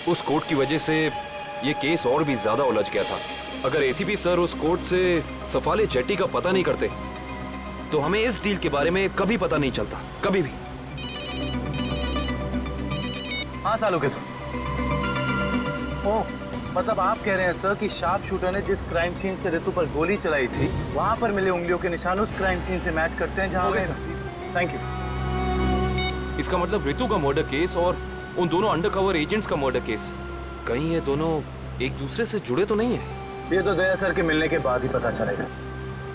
उस कोर्ट की वजह से ये केस और भी ज्यादा उलझ गया था। अगर एसीपी सर उस कोर्ट से सफाले जेट्टी का पता नहीं करते तो हमें इस डील के बारे में कभी पता नहीं चलता, कभी भी। हाँ सालों के सर। ओह, मतलब आप कह रहे हैं सर कि शार्प शूटर ने जिस क्राइम सीन से रितु पर गोली चलाई थी वहां पर मिले उंगलियों के निशान उस क्राइम सीन से मैच करते हैं जहां थैंक यू। इसका मतलब रितु का मर्डर केस और उन दोनों अंडरकवर एजेंट्स का मर्डर केस, कहीं ये दोनों एक दूसरे से जुड़े तो नहीं है? ये तो दया सर के मिलने के बाद ही पता चलेगा,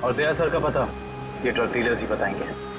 और दया सर का पता ये ड्रग डीलर्स ही बताएंगे।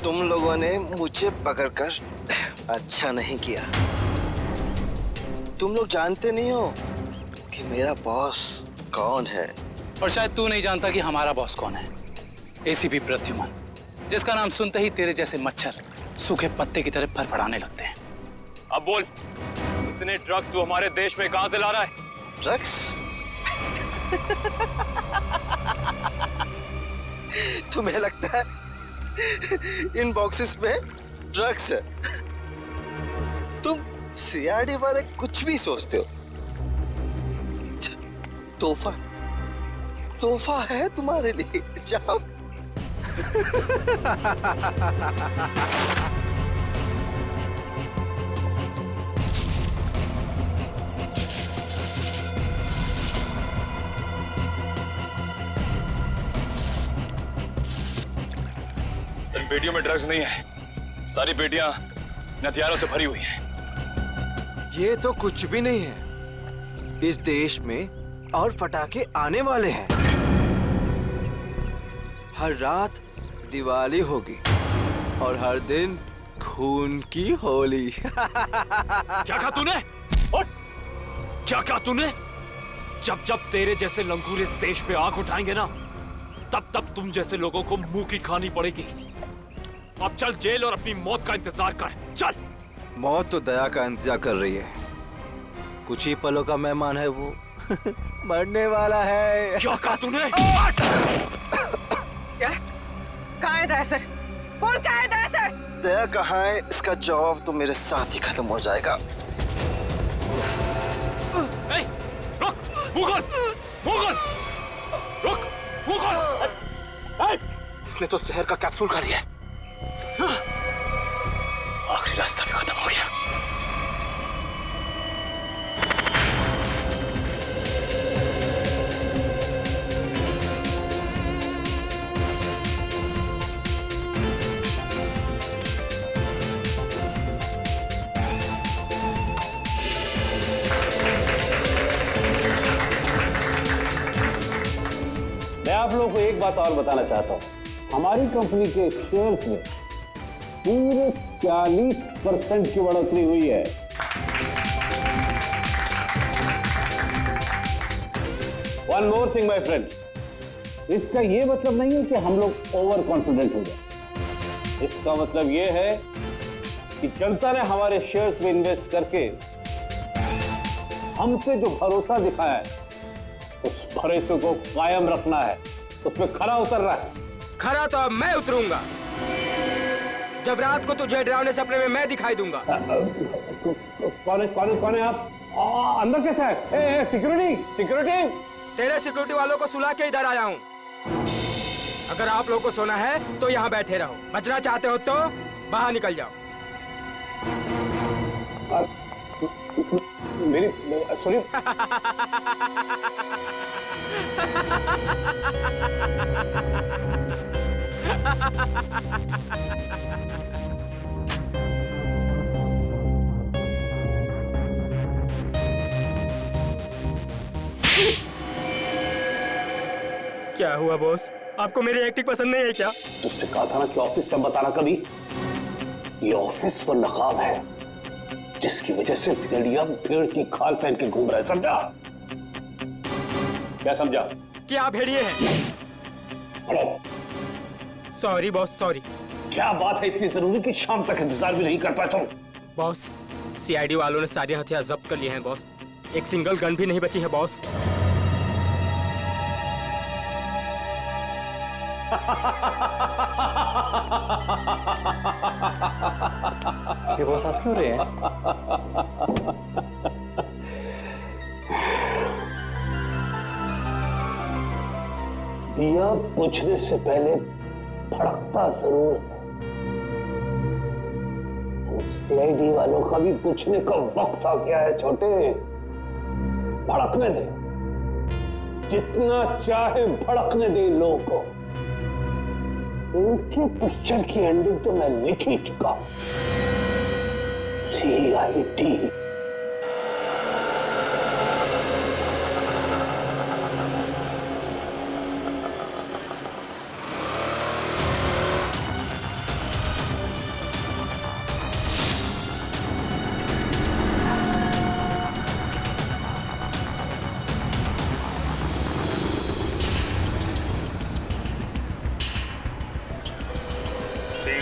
तुम लोगों ने मुझे पकड़कर अच्छा नहीं किया। तुम लोग जानते नहीं हो कि मेरा बॉस कौन है। और शायद तू नहीं जानता कि हमारा बॉस कौन है। एसीपी प्रद्युमन, जिसका नाम सुनते ही तेरे जैसे मच्छर सूखे पत्ते की तरह फड़फड़ाने लगते हैं। अब बोल, इतने ड्रग्स तू हमारे देश में कहां से ला रहा है? ड्रग्स? तुम्हें लगता है इन बॉक्सेस में ड्रग्स है? तुम सीआरडी वाले कुछ भी सोचते हो। तोहफा तोहफा है तुम्हारे लिए। जाओ। इन पेटियों में ड्रग्स नहीं है, सारी पेटियां हथियारों से भरी हुई हैं। ये तो कुछ भी नहीं है। इस देश में और फटाके आने वाले हैं। हर रात दिवाली होगी और हर दिन खून की होली। क्या कहा तूने? क्या कहा तूने? जब जब तेरे जैसे लंगूर इस देश पे आंख उठाएंगे ना, तब तब तुम जैसे लोगों को मुंह की खानी पड़ेगी। अब चल जेल और अपनी मौत का इंतजार कर, चल। मौत तो दया का इंतजार कर रही है। कुछ ही पलों का मेहमान है वो। मरने वाला है। क्या कहा तूने? क्या? कहाँ है दया सर? बोल, कहाँ है दया सर? दया कहाँ है, इसका जवाब तो मेरे साथ ही खत्म हो जाएगा। रुक, मुगल, मुगल, रुक, मुगल। इसने तो जहर का कैप्सूल खा लिया। आखिरी रास्ता भी खत्म हो गया। आप लोगों को एक बात और बताना चाहता हूं, हमारी कंपनी के शेयर्स में पूरे 40% की बढ़ोतरी हुई है। One more thing my friend, इसका यह मतलब नहीं है कि हम लोग ओवर कॉन्फिडेंट हो गए। इसका मतलब यह है कि जनता ने हमारे शेयर्स में इन्वेस्ट करके हम पे जो भरोसा दिखाया है, उस भरोसे को कायम रखना है, उस पर खरा उतरना है। खरा तो अब मैं उतरूंगा, जब रात को तुझे डरावने सपने में मैं दिखाई दूंगा। कौन है आप? अंदर कैसे है? Security security. तेरे सिक्योरिटी वालों को सुला के इधर आया हूँ। अगर आप लोगों को सोना है तो यहाँ बैठे रहो, बचना चाहते हो तो बाहर निकल जाओ। मेरी सुनिए। क्या हुआ बॉस, आपको मेरी एक्टिंग पसंद नहीं है क्या? तुझसे कहा था ना कि ऑफिस में बताना कभी। ये ऑफिस वो नकाब है जिसकी वजह से भेड़िया भेड़ की खाल पहन के घूम रहा है, समझा? क्या समझा? कि आप भेड़िए हैं। Sorry boss, sorry. क्या बात है इतनी जरूरी कि शाम तक इंतजार भी नहीं कर पाए तुम? बॉस, सीआईडी वालों ने सारे हथियार जब्त कर लिए हैं बॉस। एक सिंगल गन भी नहीं बची है बॉस। ये बॉस हंस क्यों रहे हैं? दिया बुझने से पहले भड़कता जरूर है। सीआईडी वालों का भी बुझने का वक्त आ गया है छोटे। भड़कने दे, जितना चाहे भड़कने दे इन लोगों को। उनके पिक्चर की एंडिंग तो मैं लिख ही चुका हूं। सीआईडी।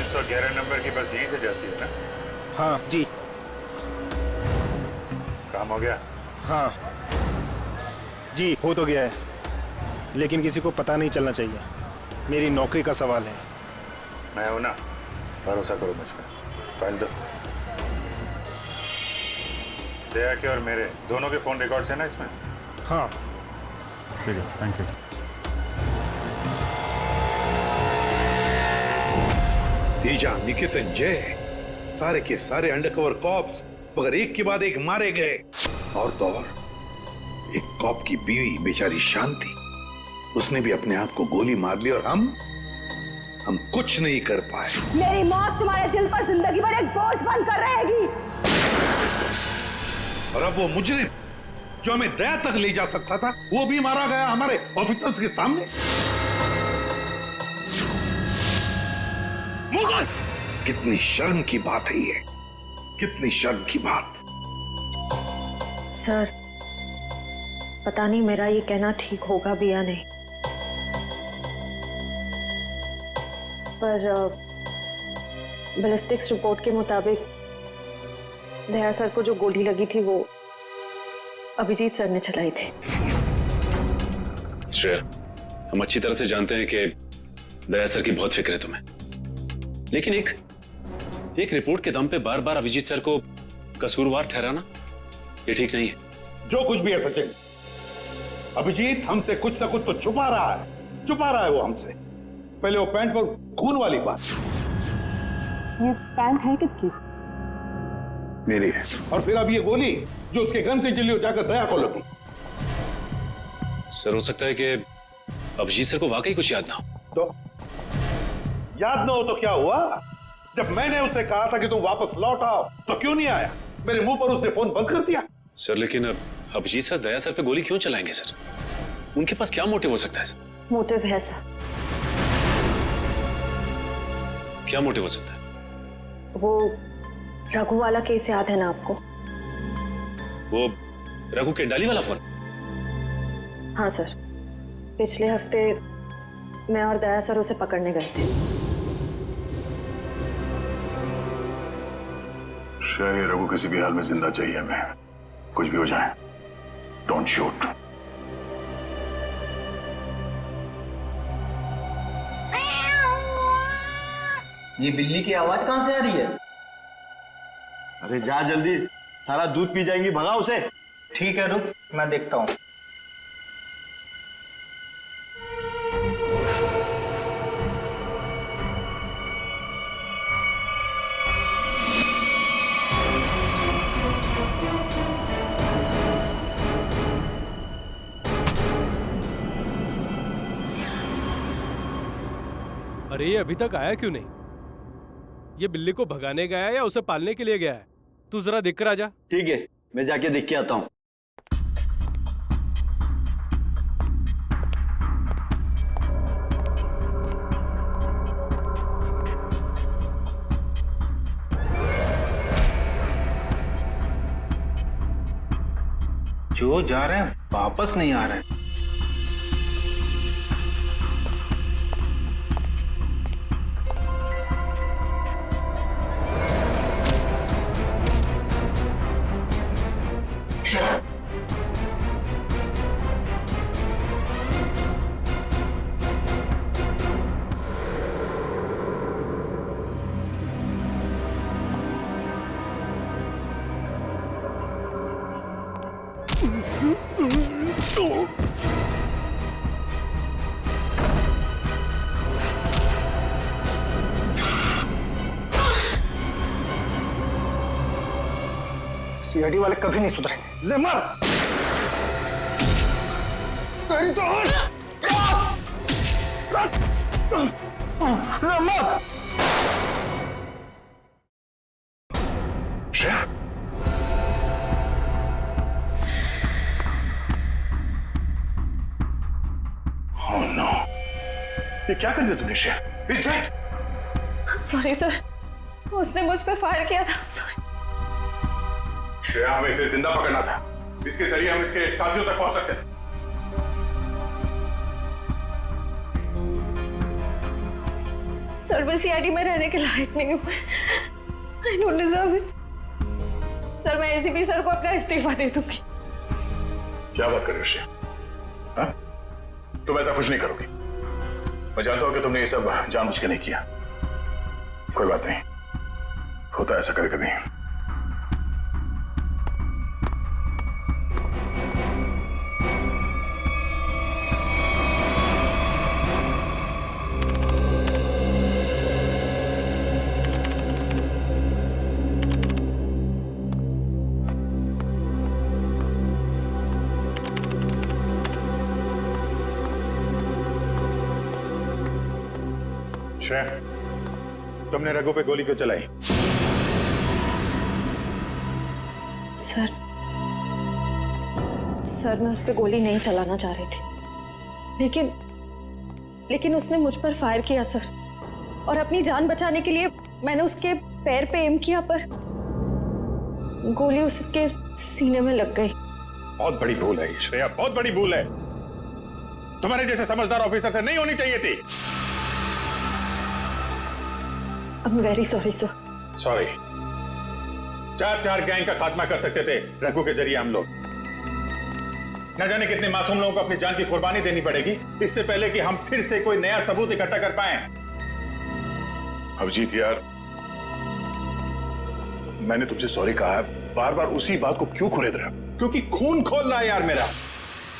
तो 11 नंबर की बस यहीं से जाती है ना? हाँ जी। काम हो गया? हाँ जी, हो तो गया है, लेकिन किसी को पता नहीं चलना चाहिए। मेरी नौकरी का सवाल है। मैं हूं ना, भरोसा करो मुझ पे। फाइल दो। दया के और मेरे दोनों के फोन रिकॉर्ड्स हैं ना इसमें? हाँ ठीक है, थैंक यू। तेजा, निकेतन, जय, सारे के सारे अंडरकवर कॉप्स मगर एक के बाद एक मारे गए। और तो और एक कॉप की बीवी बेचारी शांति, उसने भी अपने आप को गोली मार ली और हम कुछ नहीं कर पाए। मेरी मौत तुम्हारे दिल पर जिंदगी भर एक बोझ बनकर रहेगी। और अब वो मुजरिम जो हमें दया तक ले जा सकता था, वो भी मारा गया हमारे ऑफिसर्स के सामने। कितनी शर्म की बात है ये, कितनी शर्म की बात। सर, पता नहीं मेरा ये कहना ठीक होगा भी या नहीं, पर बैलिस्टिक्स रिपोर्ट के मुताबिक दया सर को जो गोली लगी थी वो अभिजीत सर ने चलाई थी। श्रेया, हम अच्छी तरह से जानते हैं कि दया सर की बहुत फिक्र है तुम्हें, लेकिन एक रिपोर्ट के दम पे बार बार अभिजीत सर को कसूरवार ठहराना ये ठीक नहीं है। जो कुछ भी है सचिन, अभिजीत हमसे कुछ ना कुछ तो छुपा रहा है वो हमसे। पहले वो पैंट पर खून वाली बात। ये पैंट है किसकी? मेरी है। और फिर अब ये गोली जो उसके गन से चली हो जाकर दया को लगी। सर, हो सकता है कि अभिजीत सर को वाकई कुछ याद ना हो। तो याद ना हो तो क्या हुआ? जब मैंने उससे कहा था कि तुम वापस लौट आओ तो क्यों नहीं आया? मेरे मुंह पर उसने फोन बंद कर दिया। सर, लेकिन अब अभिजीत सर दया सर पे गोली क्यों चलाएंगे सर? उनके पास क्या मोटिव हो सकता है सर? मोटिव है सर। क्या मोटिव हो सकता है? वो रघु वाला केस याद है ना आपको? वो रघु के डाली वाला फोन? हाँ सर, पिछले हफ्ते मैं और दया सर उसे पकड़ने गए थे। शायद रघु किसी भी हाल में जिंदा चाहिए हमें, कुछ भी हो जाए। Don't shoot. ये बिल्ली की आवाज कहां से आ रही है? अरे जा जल्दी, सारा दूध पी जाएंगी, भगा उसे। ठीक है, रुक मैं देखता हूं। अरे ये अभी तक आया क्यों नहीं? ये बिल्ली को भगाने गया है या उसे पालने के लिए गया है? तू जरा देख कर आ जा। ठीक है, मैं जाके देख के आता हूं। जो जा रहे हैं वापस नहीं आ रहे हैं। सीआईडी वाले कभी नहीं सुधरेंगे। ले मार। तेरी तो ले मार। श्रेया, ओह नो, ये क्या कर दिया तूने श्रेया? इस सॉरी सर, उसने मुझ पे फायर किया था। सॉरी। श्रेया, हमें इसे जिंदा पकड़ना था, इसके जरिए हम इसके साथियों तक पहुंच सकते थे। सर मैं सीआईडी में रहने के लायक नहीं हूँ। I don't deserve it। Sir मैं एसीपी सर को अपना इस्तीफा दे दूंगी। क्या बात कर रही हो श्रेया? हाँ? तुम ऐसा कुछ नहीं करोगी। मैं जानता हूं कि तुमने ये सब जानबूझ के नहीं किया। कोई बात नहीं, होता है ऐसा कभी कभी। श्रेया, तुमने रघु पे गोली क्यों चलाई? सर मैं उस पे गोली नहीं चलाना चाह रही थी, लेकिन उसने मुझ पर फायर किया सर, और अपनी जान बचाने के लिए मैंने उसके पैर पे एम किया, पर गोली उसके सीने में लग गई। बहुत बड़ी भूल है श्रेया, बहुत बड़ी भूल है। तुम्हारे जैसे समझदार ऑफिसर से नहीं होनी चाहिए थी। I'm very sorry sir। Sorry. 4 gang का खात्मा कर सकते थे रघु के जरिए हम लोग। न जाने कितने मासूम लोगों को अपनी जान की कुर्बानी देनी पड़ेगी इससे पहले कि हम फिर से कोई नया सबूत इकट्ठा कर पाएं। अभिजीत यार, मैंने तुमसे सॉरी कहा है, बार बार उसी बात को क्यों खुरेद रहे हो? क्योंकि खून खोल रहा है यार मेरा।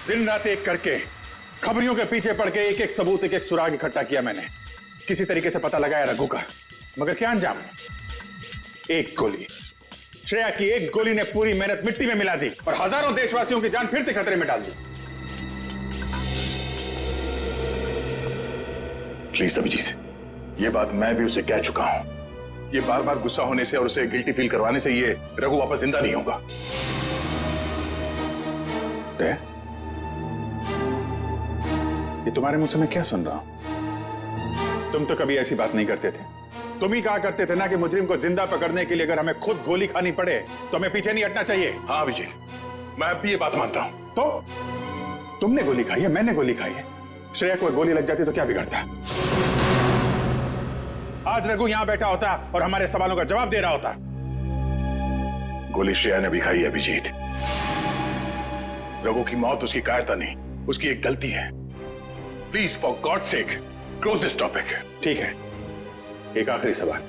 दिन रात एक करके खबरियों के पीछे पड़ के एक सबूत, एक सुराग इकट्ठा किया मैंने। किसी तरीके से पता लगाया रघु का, मगर क्या अंजाम? एक गोली, श्रेया की एक गोली ने पूरी मेहनत मिट्टी में मिला दी और हजारों देशवासियों की जान फिर से खतरे में डाल दी। प्लीज अभिजीत, ये बात मैं भी उसे कह चुका हूं। ये बार बार गुस्सा होने से और उसे गिल्टी फील करवाने से ये रघु वापस जिंदा नहीं होगा। ये तुम्हारे मुंह से मैं क्या सुन रहा हूं? तुम तो कभी ऐसी बात नहीं करते थे। तुम ही कहा करते थे ना कि मुजरिम को जिंदा पकड़ने के लिए अगर हमें खुद गोली खानी पड़े तो हमें पीछे नहीं हटना चाहिए। हाँ अभिजीत, मैं अब भी ये बात मानता हूं। तो तुमने गोली खाई है, मैंने गोली खाई है। श्रेया को गोली लग जाती तो क्या बिगड़ता? आज रघु यहां बैठा होता और हमारे सवालों का जवाब दे रहा होता। गोली श्रेया ने भी खाई है अभिजीत। रघु की मौत उसकी कायरता नहीं, उसकी एक गलती है। Please for God sake close this topic. ठीक है, एक आखिरी सवाल।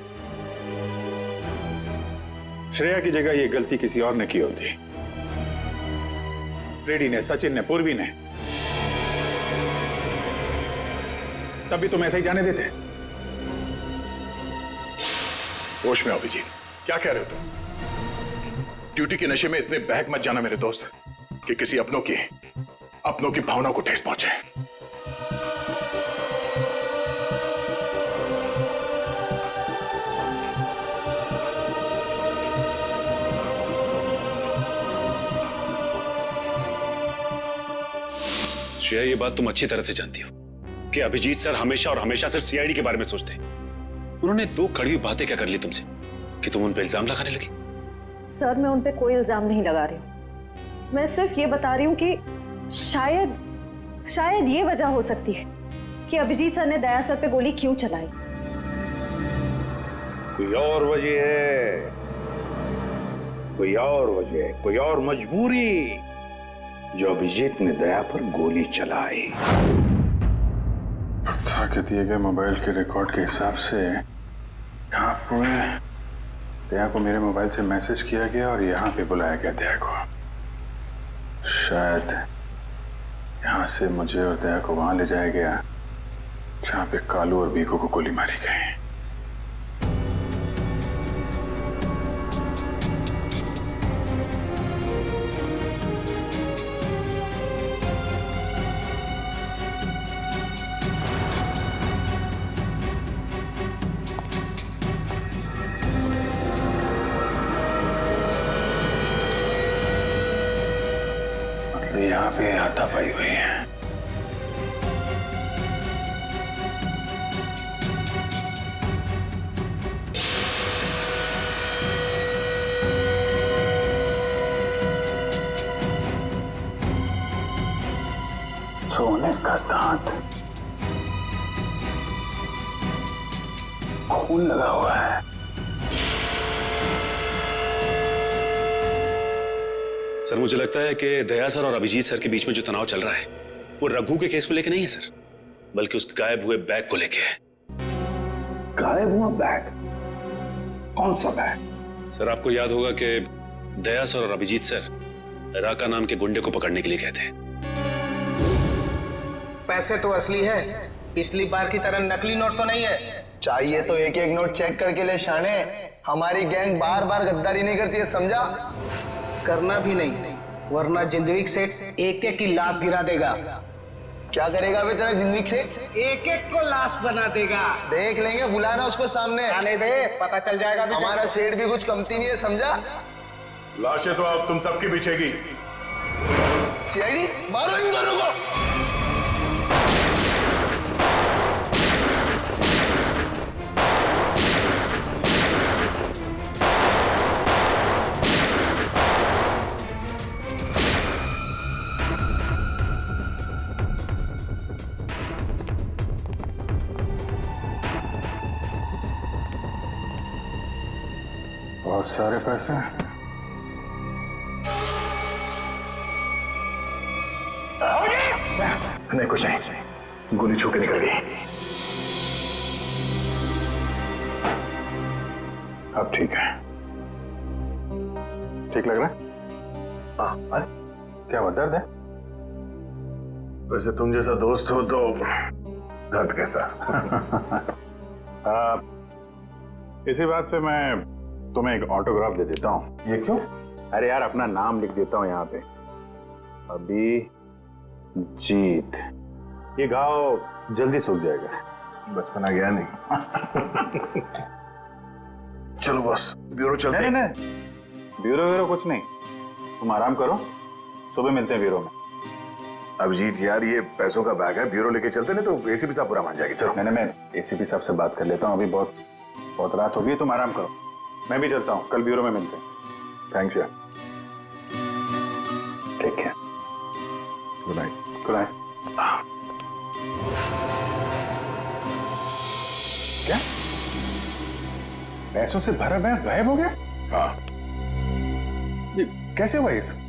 श्रेया की जगह यह गलती किसी और ने की होती, रेड्डी ने, सचिन ने, पूर्वी ने, तब भी तुम ऐसा ही जाने देते? होश में अभिजीत, क्या कह रहे हो तुम? ड्यूटी के नशे में इतने बहक मत जाना मेरे दोस्त कि किसी अपनों की भावना को ठेस पहुंचे। श्रेया, ये बात तुम अच्छी तरह से जानती हो कि अभिजीत सर हमेशा और हमेशा सिर्फ सीआईडी के बारे में सोचते हैं। उन्होंने 2 कड़वी बातें क्या कर ली तुमसे कि तुम उन पर इल्जाम लगाने लगी? सर, मैं उन पे कोई इल्जाम नहीं लगा रही हूँ। मैं सिर्फ ये बता रही हूँ कि शायद ये वजह हो सकती है कि अभिजीत सर ने दया सर पे गोली क्यों चलाई। कोई और वजह है, कोई और वजह, कोई और मजबूरी जो अभिजीत ने दया पर गोली चलाई। प्रथा के दिए गए मोबाइल के रिकॉर्ड के हिसाब से यहाँ पूरे दया को मेरे मोबाइल से मैसेज किया गया और यहाँ पे बुलाया गया दया को। शायद यहाँ से मुझे और दया को वहां ले जाया गया जहाँ पे कालू और बीकू को गोली मारी गई। यहाँ पे हाथापाई हुई है। सोने का दांत, खून लगा हुआ है। सर, मुझे लगता है कि दया सर और अभिजीत सर के बीच में जो तनाव चल रहा है वो रघु के केस को लेके नहीं है सर, बल्कि उस गायब हुए बैग को लेके है। गायब हुआ बैग? कौन सा बैग? सर, आपको याद होगा कि दया सर और अभिजीत सर राका नाम के गुंडे को पकड़ने के लिए गए थे। पैसे तो असली है, पिछली बार की तरह नकली नोट तो नहीं है। चाहिए तो एक एक नोट चेक करके ले शाने। हमारी गैंग बार बार गद्दारी नहीं करती है, समझा? करना भी नहीं, वरना जिंदगी सेठ एक एक की लाश गिरा देगा। क्या करेगा बे तेरा जिंदगी सेठ? एक एक को लाश बना देगा। देख लेंगे, बुलाना उसको सामने। आने दे, पता चल जाएगा। हमारा सेठ भी कुछ कमती नहीं है, समझा? लाशें तो अब तुम सबकी बिछेगी। सीआईडी, मारो इन दोनों को। बहुत सारे पैसे। नहीं, कुछ नहीं, गोली छू के निकल गई। अब ठीक है, ठीक लग रहा है? हाँ। अरे क्या हुआ, दर्द है? वैसे तुम जैसा दोस्त हो तो दर्द कैसा? इसी बात पे मैं तुम्हें एक ऑटोग्राफ दे देता हूँ। ये क्यों? अरे यार, अपना नाम लिख देता हूँ यहाँ पे, अभिजीत। ये घाव जल्दी सूख जाएगा, बचपना गया नहीं। चलो बस, ब्यूरो चलते हैं। नहीं, ब्यूरो कुछ नहीं, तुम आराम करो, सुबह मिलते हैं ब्यूरो में। अभिजीत यार, ये पैसों का बैग है, ब्यूरो लेके चलते नहीं तो एसीपी साहब बुरा मान जाएगी। चलो। मैं एसीपी साहब से बात कर लेता हूँ, अभी बहुत रात हो गई, तुम आराम करो। मैं भी चलता हूँ, कल ब्यूरो में मिलते हैं। थैंक्स यार। Take care. Good night. Good night. क्या पैसों से भरा बैग गायब हो गया? हाँ। ये कैसे हुआ ये सब?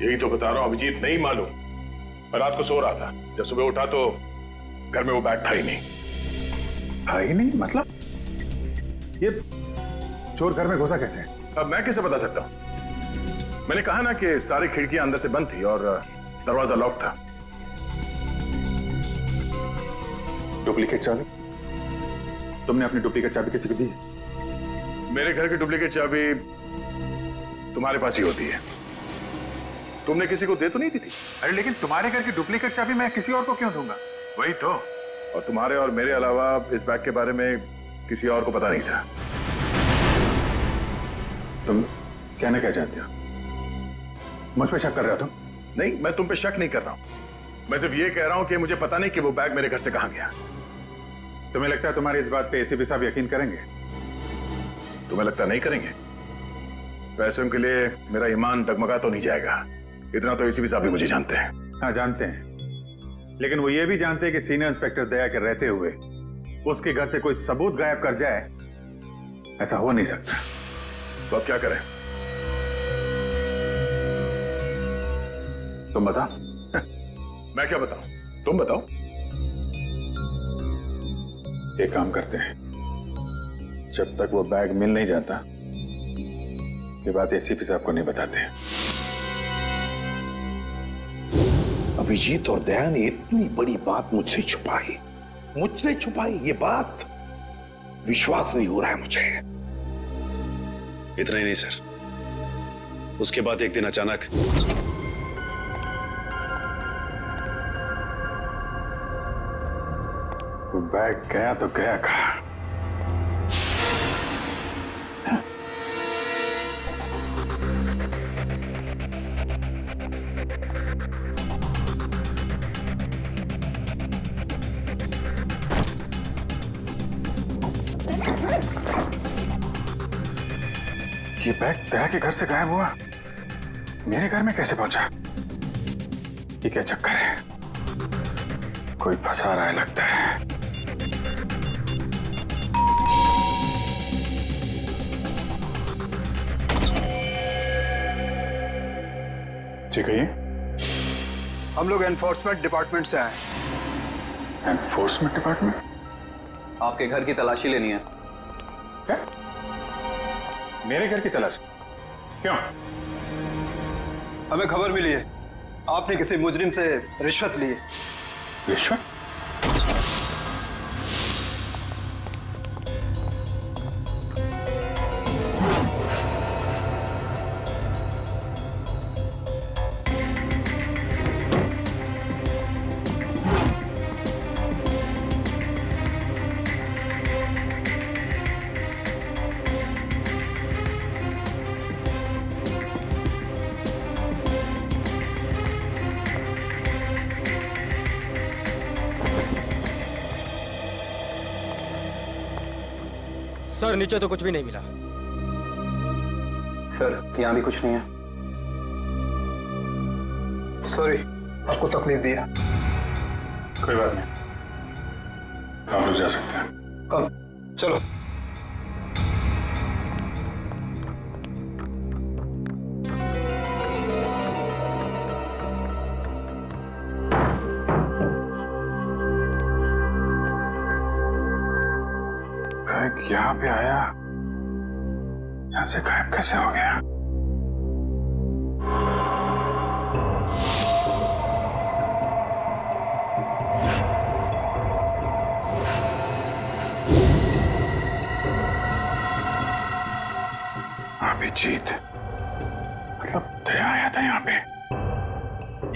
यही तो बता रहा हूं अभिजीत, नहीं मालूम। मैं रात को सो रहा था, जब सुबह उठा तो घर में वो बैग था ही नहीं। था ही नहीं मतलब? ये चोर घर में घुसा कैसे? अब मैं कैसे बता सकता हूं? मैंने कहा ना कि सारी खिड़कियां अंदर से बंद थी और दरवाजा लॉक था। डुप्लीकेट चाबी? तुमने अपनी डुप्लीकेट चाबी किसी को दी? मेरे घर की डुप्लीकेट चाबी तुम्हारे पास ही होती है, तुमने किसी को दे तो नहीं दी थी? अरे लेकिन तुम्हारे घर की डुप्लीकेट चाबी मैं किसी और को क्यों दूंगा? वही तो। और तुम्हारे और मेरे अलावा इस बैग के बारे में किसी और को पता नहीं था। तुम कहना क्या चाहते हो? मुझ पे शक कर रहे हो तुम? नहीं, मैं तुम पे शक नहीं कर रहा हूं। मैं सिर्फ ये कह रहा हूं कि मुझे पता नहीं कि वो बैग मेरे घर से कहां गया। तुम्हें लगता है तुम्हारी इस बात पे एसीपी साहब यकीन करेंगे? तुम्हें लगता नहीं करेंगे? पैसों के लिए मेरा ईमान डगमगा तो नहीं जाएगा, इतना तो एसीपी साहब भी मुझे जानते हैं। हाँ जानते हैं, लेकिन वो ये भी जानते हैं कि सीनियर इंस्पेक्टर दया के रहते हुए उसके घर से कोई सबूत गायब कर जाए, ऐसा हो नहीं सकता। तो अब क्या करें? तुम बताओ। मैं क्या बताऊं? तुम बताओ। एक काम करते हैं, जब तक वो बैग मिल नहीं जाता ये बात एसीपी साहब को नहीं बताते। अभिजीत और दया ने इतनी बड़ी बात मुझसे छुपाई, ये बात विश्वास नहीं हो रहा है मुझे। इतना ही नहीं सर, उसके बाद एक दिन अचानक वो बैग गया तो गया कहाँ? ये बैग दया के घर से गायब हुआ, मेरे घर में कैसे पहुंचा? ये क्या चक्कर है? कोई फंसा रहा है लगता है। ठीक है, ये हम लोग एनफोर्समेंट डिपार्टमेंट से आए। Enforcement department? आपके घर की तलाशी लेनी है। क्या? मेरे घर की तलाश? क्यों? हमें खबर मिली है आपने किसी मुजरिम से रिश्वत ली है। रिश्वत? सर नीचे तो कुछ भी नहीं मिला। सर यहाँ भी कुछ नहीं है। सॉरी आपको तकलीफ दिया। कोई बात नहीं, आप लोग जा सकते हैं। कम चलो। यहाँ पे आया, यहाँ से गायब कैसे हो गया? अभिजीत, मतलब दया आया था यहाँ पे?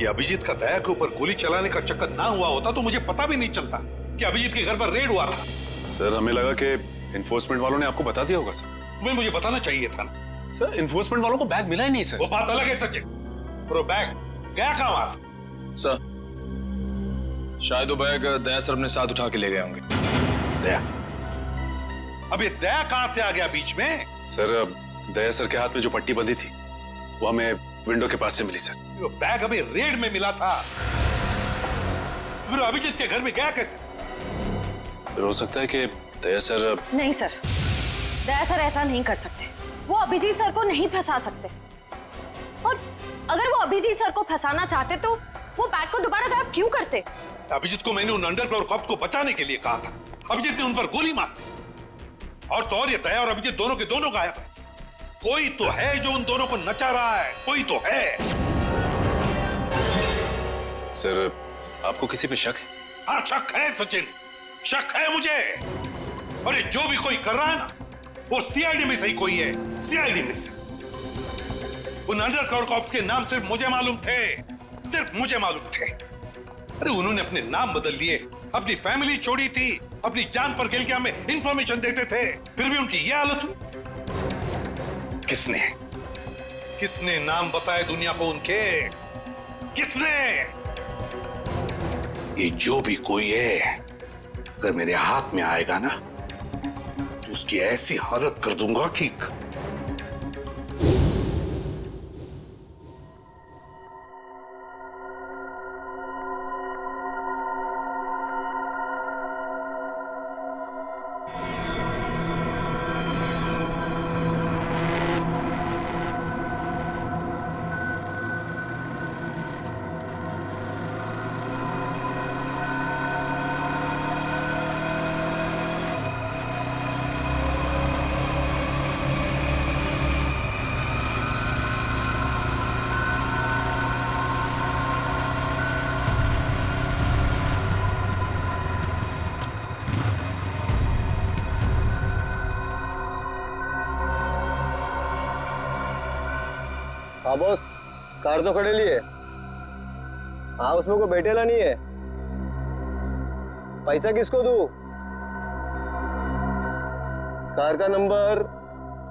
ये अभिजीत का दया के ऊपर गोली चलाने का चक्कर ना हुआ होता तो मुझे पता भी नहीं चलता कि अभिजीत के घर पर रेड हुआ था। सर हमें लगा कि इन्फोर्समेंट वालों ने आपको बता दिया होगा सर। तुम्हें मुझे बताना चाहिए था ना। सर इन्फोर्समेंट वालों को बैग मिला ही नहीं सर। वो बात अलग है सचिन, और वो बैग गया कहाँ वहां से? सर शायद वो बैग दया सर अपने साथ उठा के ले गए होंगे। दया? अब ये दया कहां से आ गया बीच में? सर दया सर के हाथ में जो पट्टी बंधी थी वो हमें विंडो के पास से मिली सर। वो बैग अभी रेड में मिला था, फिर अभिजीत के घर में गया कैसे? फिर हो सकता है कि दया सर। नहीं सर, दया सर ऐसा नहीं कर सकते। वो अभिजीत सर को नहीं फंसा सकते, और अगर वो अभिजीत सर को फंसाना चाहते तो वो बैग को दोबारा गायब क्यों करते? अभिजीत को मैंने उन अंडरग्राउंड कॉप्स को बचाने के लिए कहा था, अभिजीत ने उन पर गोली मार दी। और तो और ये दया और अभिजीत दोनों के दोनों गायब है। कोई तो है जो उन दोनों को नचा रहा है, कोई तो है। सर आपको किसी पे शक है? हाँ शक है सचिन, शक है मुझे। और ये जो भी कोई कर रहा है ना, वो सीआईडी में से ही कोई है, सीआईडी में से। उन अंडरग्राउंड कॉप्स के नाम सिर्फ मुझे मालूम थे, सिर्फ मुझे मालूम थे। अरे उन्होंने अपने नाम बदल लिए, अपनी फैमिली छोड़ी थी, अपनी जान पर खेल के हमें इंफॉर्मेशन देते थे, फिर भी उनकी यह हालत हुई। किसने किसने नाम बताए दुनिया को उनके? किसने? ये जो भी कोई है, अगर मेरे हाथ में आएगा ना तो उसकी ऐसी हालत कर दूंगा कि हाँ बॉस, कार तो खड़े लिए। हाँ उसमें कोई बैठेला नहीं है। पैसा किसको दूं? कार का नंबर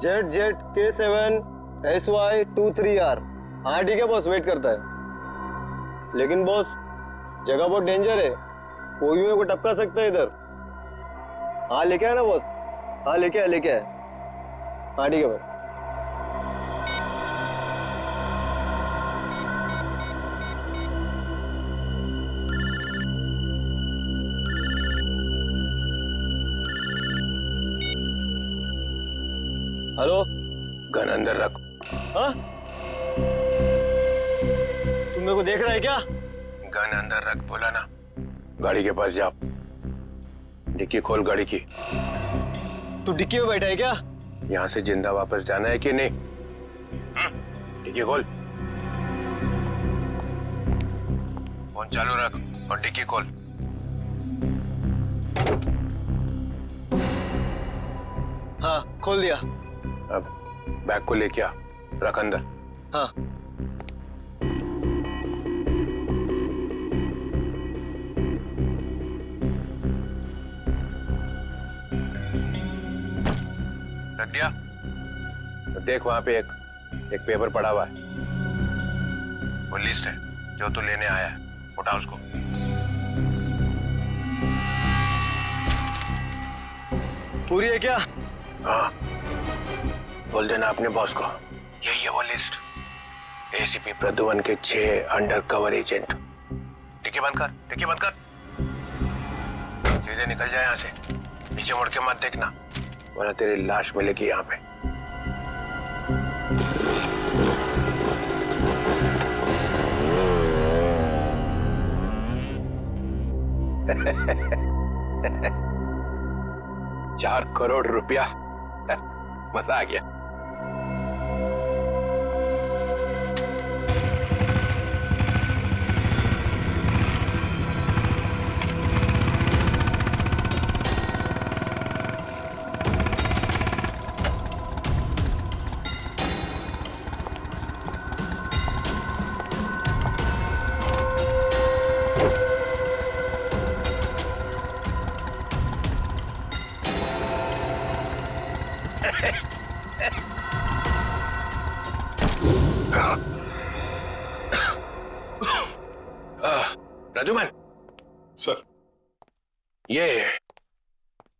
ZZK7SY23R। हाँ ठीक है बॉस, वेट करता है। लेकिन बॉस जगह बहुत डेंजर है, कोई भी मेरे को टपका सकता है इधर। हाँ लेके आया ना बॉस? हाँ लेके आया, लेके आया। हाँ ठीक है भाई। हेलो, गन अंदर रख। हाँ? तुम मेरे को देख रहा है क्या? गन अंदर रख बोला ना। गाड़ी के पास जा, डिक्की खोल गाड़ी की। तू डिक्की में बैठा है क्या? यहाँ से जिंदा वापस जाना है कि नहीं? डिक्की खोल। फोन चालू रख और डिक्की खोल। हाँ खोल दिया। अब बैग को लेके आ, रख अंदर। हाँ। रख दिया? तो देख वहां पे एक पेपर पड़ा हुआ है, वो लिस्ट है जो तू लेने आया है। उठा उसको। पूरी है क्या? हाँ, बोल देना अपने बॉस को, यही है वो लिस्ट। एसीपी प्रद्युमन के 6 अंडरकवर एजेंट। डिक्की बंद कर, डिक्की बंद कर। सीधे निकल जाए यहाँ से, पीछे मुड़ के मत देखना, वरना तेरी लाश मिलेगी यहाँ पे। ₹4 करोड़ मजा आ गया। प्रद्युमन, सर, ये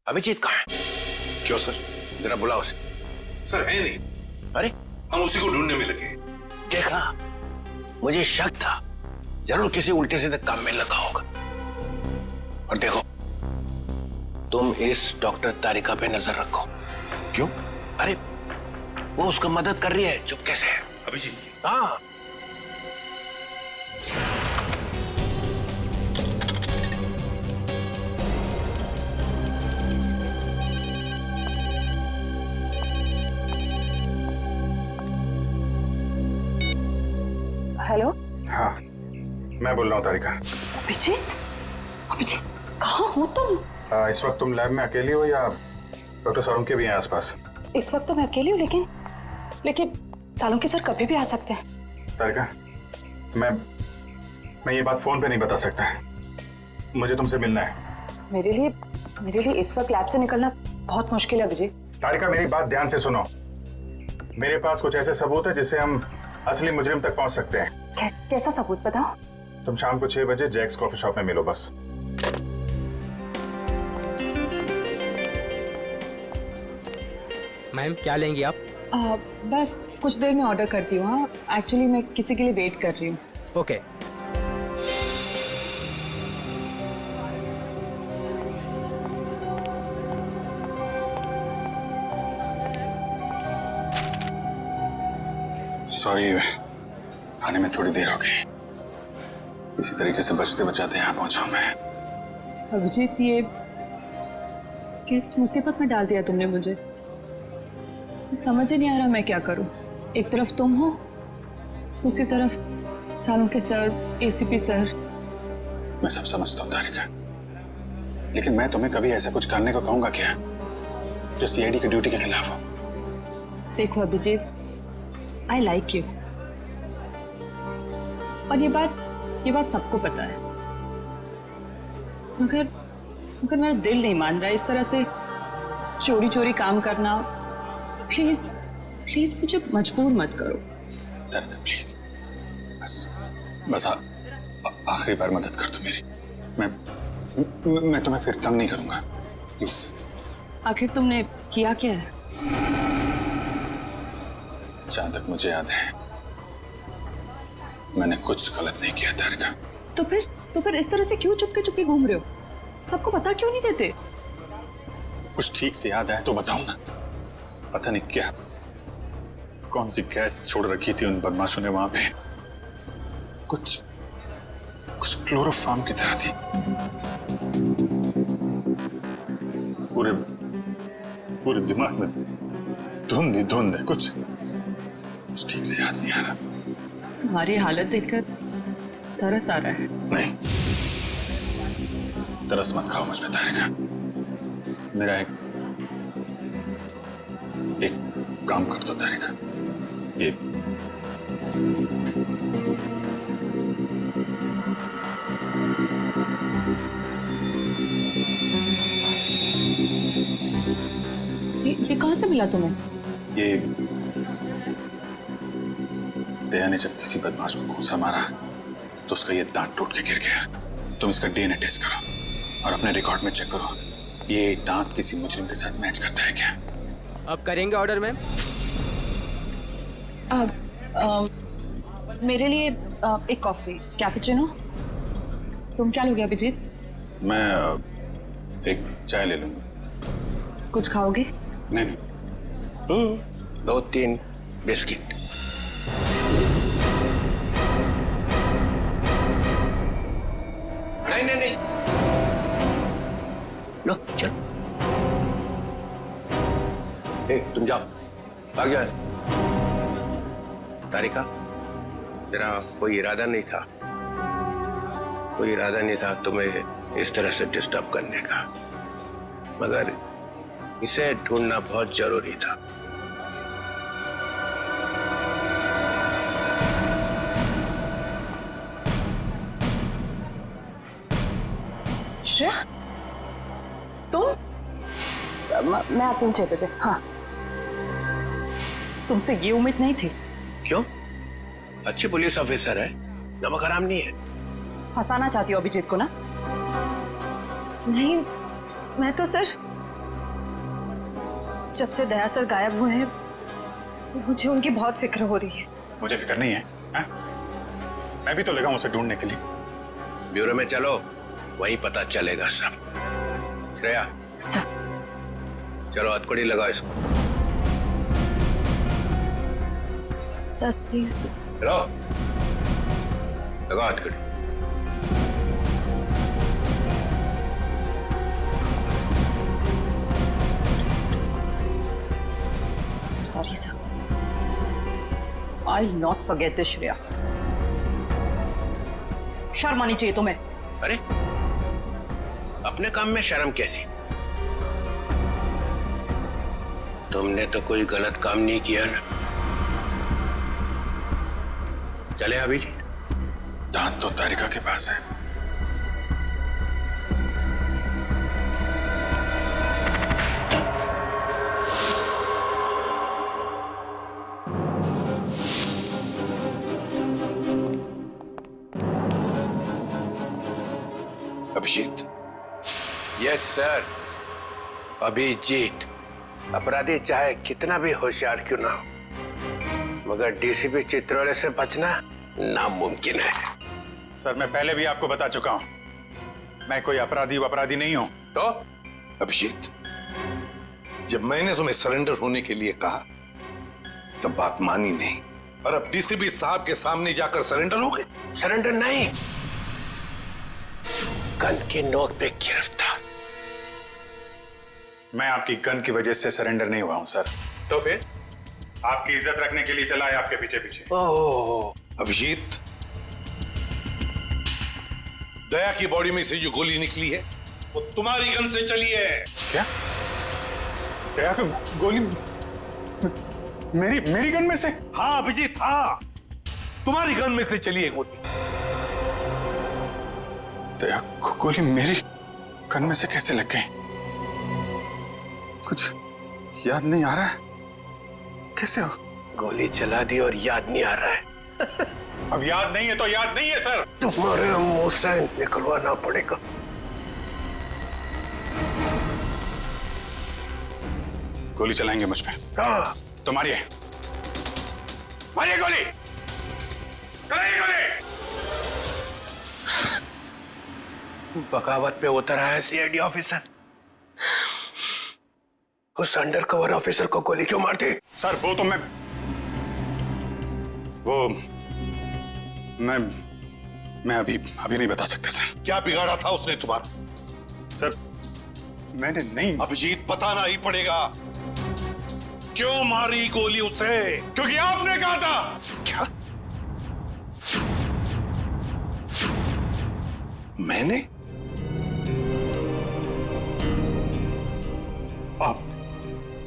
अभिजीत कहाँ है? क्यों सर? जरा बुलाओ उसे। सर है नहीं। अरे हम उसी को ढूंढने में लगे। देखा, मुझे शक था, जरूर किसी उल्टे सीधे काम में लगा होगा। और देखो, तुम इस डॉक्टर तारिका पे नजर रखो। क्यों? अरे वो उसको मदद कर रही है चुपके से। अभिजीत की? हाँ। हेलो। हाँ, मैं बोल रहा हूँ तारिका। अभिजीत, अभिजीत कहाँ हो तुम? इस वक्त तुम लैब में अकेली हो या डॉक्टर सालुंके भी हैं आसपास? इस वक्त तो मैं अकेली हूँ, लेकिन सालुंके सर कभी भी आ सकते हैं। तारिका, मैं ये बात फोन पे नहीं बता सकता। मुझे तुमसे मिलना है। मेरे लिए इस वक्त लैब से निकलना बहुत मुश्किल है अभिजीत। तारिका, मेरी बात ध्यान से सुनो। मेरे पास कुछ ऐसे सबूत है जिससे हम असली मुजरिम तक पहुंच सकते हैं। कैसा सबूत बताओ? तुम शाम को 6 बजे जैक्स कॉफी शॉप में मिलो बस। मैम क्या लेंगी आप? बस कुछ देर में ऑर्डर करती हूँ। हाँ, एक्चुअली मैं किसी के लिए वेट कर रही हूँ। ओके। सॉरी, आने में थोड़ी देर हो गई। इसी तरीके से बचते बचाते यहाँ पहुंचा मैं। अभिजीत, ये किस मुसीबत में डाल दिया तुमने मुझे? समझ ही नहीं आ रहा मैं क्या करूं। एक तरफ तुम हो, दूसरी तरफ सालुंके सर, एसीपी सर। मैं सब समझता हूँ तारिका, लेकिन मैं तुम्हें कभी ऐसा कुछ करने को कहूंगा क्या जो सीआईडी की ड्यूटी के खिलाफ हो? देखो अभिजीत, आई लाइक यू, और ये बात सबको पता है, मगर मेरा दिल नहीं मान रहा इस तरह से चोरी चोरी काम करना। प्लीज मुझे मजबूर मत करो। तारिका प्लीज, बस आखिरी बार मदद कर दो मेरी। मैं तुम्हें फिर तंग नहीं करूंगा, प्लीज। आखिर तुमने किया क्या है? जहां तक मुझे याद है मैंने कुछ गलत नहीं किया तारिका। तो फिर इस तरह से क्यों चुपके घूम रहे हो? सबको बता क्यों नहीं देते? कुछ ठीक से याद आए तो बताओ ना। पता नहीं क्या, कौन सी गैस छोड़ रखी थी उन बदमाशों ने वहां पे। कुछ क्लोरोफॉर्म की तरह थी। पूरे दिमाग में धुंध है। कुछ ठीक से याद नहीं आ रहा। तुम्हारी हालत देखकर तरस आ रहा है। नहीं, तरस मत खाओ मुझ पे तारिका। मेरा एक काम कर दो तारिका। ये कहां से मिला तुम्हें? ये दया ने जब किसी बदमाश को घूंसा मारा तो उसका ये दांत टूट के गिर गया। तुम इसका डीएनए टेस्ट करो और अपने रिकॉर्ड में चेक करो, ये दांत किसी मुजरिम के साथ मैच करता है क्या? अब करेंगे ऑर्डर मैम? मेरे लिए एक कॉफी कैपुचिनो। तुम क्या लोगे अभिजीत? मैं एक चाय ले लूंगा। कुछ खाओगे? नहीं। 2-3 बिस्किट। नहीं। लो चल। तुम जाओ, भाग जाओ। तारिका, तेरा कोई इरादा नहीं था तुम्हें इस तरह से डिस्टर्ब करने का, मगर इसे ढूंढना बहुत जरूरी था। श्रेया, तुम? मैं आती हूँ 6 बजे। हाँ, तुमसे ये उम्मीद नहीं थी। क्यों? अच्छी पुलिस ऑफिसर है, नमक हराम नहीं है। फंसाना चाहती हो अभिजीत को ना? नहीं, मैं तो सिर्फ जब से दया सर गायब हुए हैं मुझे उनकी बहुत फिक्र हो रही है। मुझे फिक्र नहीं है, है? मैं भी तो लगा हूं उसे ढूंढने के लिए। ब्यूरो में चलो, वही पता चलेगा सब। श्रेया सर, चलो हथकड़ी लगाओ इसको। Sir please. चलो लगाओ हथकड़ी। Sorry sir. I'll not forget this, Shreya. शर्म आनी चाहिए तुम्हें। अरे अपने काम में शर्म कैसी? तुमने तो कोई गलत काम नहीं किया ना। चले अभिजीत। दांत तो तारिका के पास है। अभिजीत। Yes sir, Abhijeet. अपराधी चाहे कितना भी होशियार क्यों ना हो, मगर डीसीपी चित्रोले से बचना नामुमकिन है। सर मैं पहले भी आपको बता चुका हूं, मैं कोई अपराधी नहीं हूं। तो अभिजीत, जब मैंने तुम्हें सरेंडर होने के लिए कहा तब बात मानी नहीं, और अब डीसीपी साहब के सामने जाकर सरेंडर हो गए। सरेंडर नहीं, गन की नोक पे गिरफ्तार। मैं आपकी गन की वजह से सरेंडर नहीं हुआ हूं सर। तो फिर आपकी इज्जत रखने के लिए चला है आपके पीछे पीछे। ओह अभिजीत, दया की बॉडी में से जो गोली निकली है वो तुम्हारी गन से चली है। क्या? दया को गोली मेरी गन में से? हाँ अभिजीत, हाँ, तुम्हारी गन में से चली है गोली। दया को गोली मेरी गन में से कैसे लग गई? कुछ याद नहीं आ रहा है। कैसे हो? गोली चला दी और याद नहीं आ रहा है। अब याद नहीं है तो याद नहीं है सर। तुम्हारे मुंह से निकलवाना पड़ेगा। गोली चलाएंगे मुझ पे? हाँ। तो मारिए, मारिए गोली, चलाइए गोली। बगावत पे उतर आया सीआईडी ऑफिसर। उस अंडरकवर ऑफिसर को गोली क्यों मारती? सर वो तो मैं अभी नहीं बता सकते सर। क्या बिगाड़ा था उसने तुम्हारा? सर मैंने नहीं। अभिजीत, बताना ही पड़ेगा, क्यों मारी गोली उसे? क्योंकि आपने कहा था। क्या? मैंने?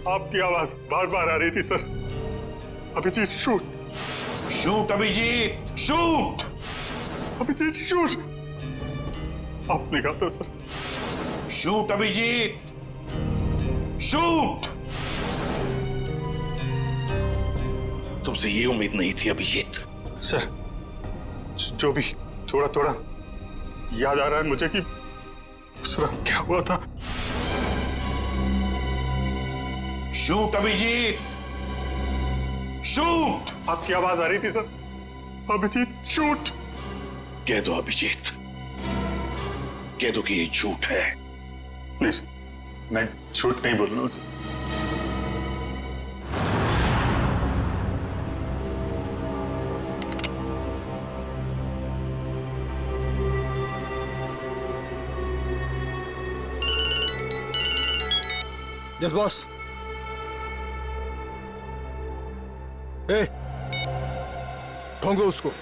आपकी आवाज बार बार आ रही थी sir. Abhijeet shoot, shoot Abhijeet, shoot Abhijeet shoot. आपने कहा था सर। Shoot Abhijeet, shoot. तुमसे ये उम्मीद नहीं थी अभिजीत। सर जो भी थोड़ा थोड़ा याद आ रहा है मुझे कि उस रात क्या हुआ था। Shoot Abhijeet, shoot. आपकी आवाज आ रही थी सर। अभिजीत शूट। कह दो अभिजीत, कह दो कि ये झूठ है। नहीं सर, मैं झूठ नहीं बोल रहा हूं सर। Yes boss. ए, ढूंढो उसको।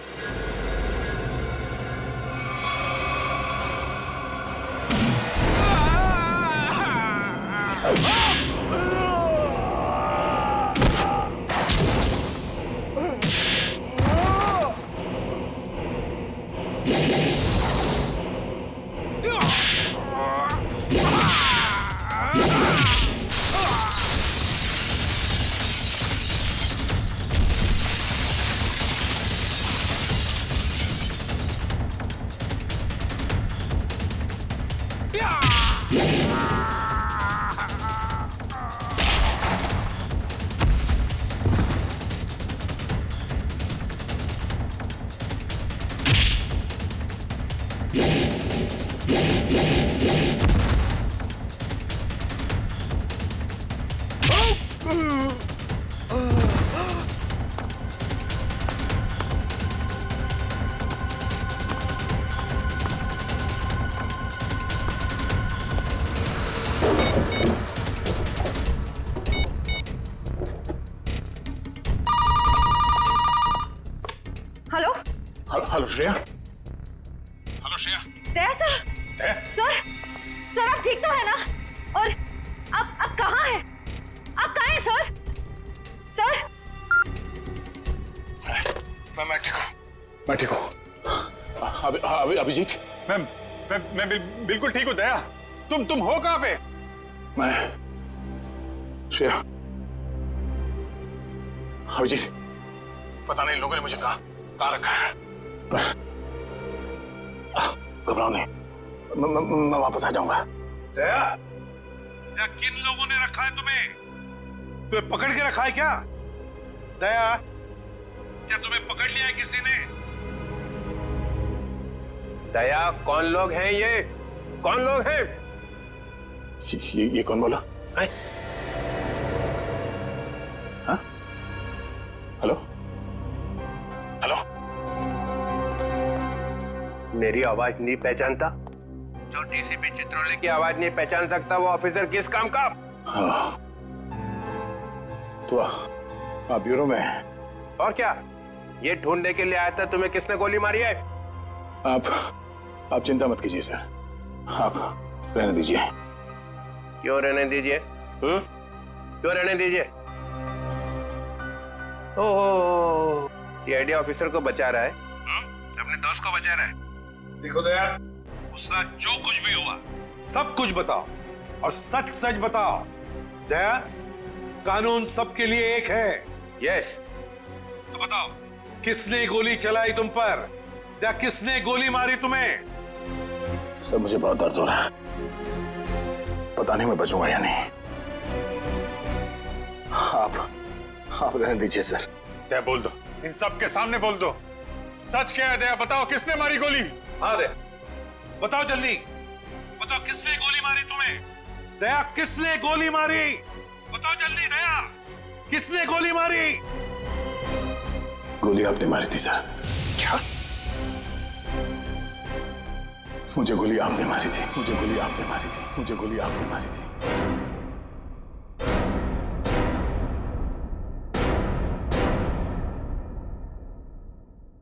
Yeah! Hello hello Shreya. Hello Shreya. Daya sir. Daya? Sir आप ठीक तो है ना? और आप कहाँ हैं? आप कहाँ हैं सर? सर मैं ठीक हूँ। अभिजीत, मैं बिल्कुल ठीक हूँ। दया, तुम हो कहाँ पे? मैं श्रेया, अभिजीत, पता नहीं लोगों ने मुझे कहाँ रखा है, पर घबराओ नहीं, मैं वापस आ जाऊंगा। दया, किन लोगों ने रखा है तुम्हें पकड़ के रखा है क्या? दया, क्या तुम्हें पकड़ लिया है किसी ने? दया, कौन लोग हैं ये? कौन लोग हैं? ये कौन बोला? हाँ? हेलो? हेलो? मेरी आवाज नहीं पहचानता? जो डीसीपी चित्रोले की आवाज नहीं पहचान सकता वो ऑफिसर किस काम का? हाँ। तो आप ब्यूरो में हैं? और क्या? ये ढूंढने के लिए आया था तुम्हें किसने गोली मारी है? आप चिंता मत कीजिए सर, आप रहने दीजिए। क्यों रहने दीजिए? क्यों रहने दीजिए? ओह, सीआईडी ऑफिसर को बचा रहा है, अपने दोस्त को बचा रहा है। देखो दया, उस रात जो कुछ भी हुआ सब कुछ बताओ और सच सच बताओ। दया, कानून सबके लिए एक है। यस। तो बताओ, किसने गोली चलाई तुम पर या किसने गोली मारी तुम्हें? सर मुझे बहुत दर्द हो रहा है, पता नहीं मैं बचूंगा या नहीं। आप रहने दीजिए सर। क्या बोल दो, इन सब के सामने बोल दो, सच क्या है? दया बताओ, किसने मारी गोली? हाँ दया, बताओ जल्दी, बताओ किसने गोली मारी तुम्हें? दया, किसने गोली मारी? बताओ जल्दी दया, किसने गोली मारी? गोली आपने मारी थी सर। क्या? मुझे गोली आपने मारी थी, मुझे गोली आपने मारी थी, मुझे गोली आपने मारी थी।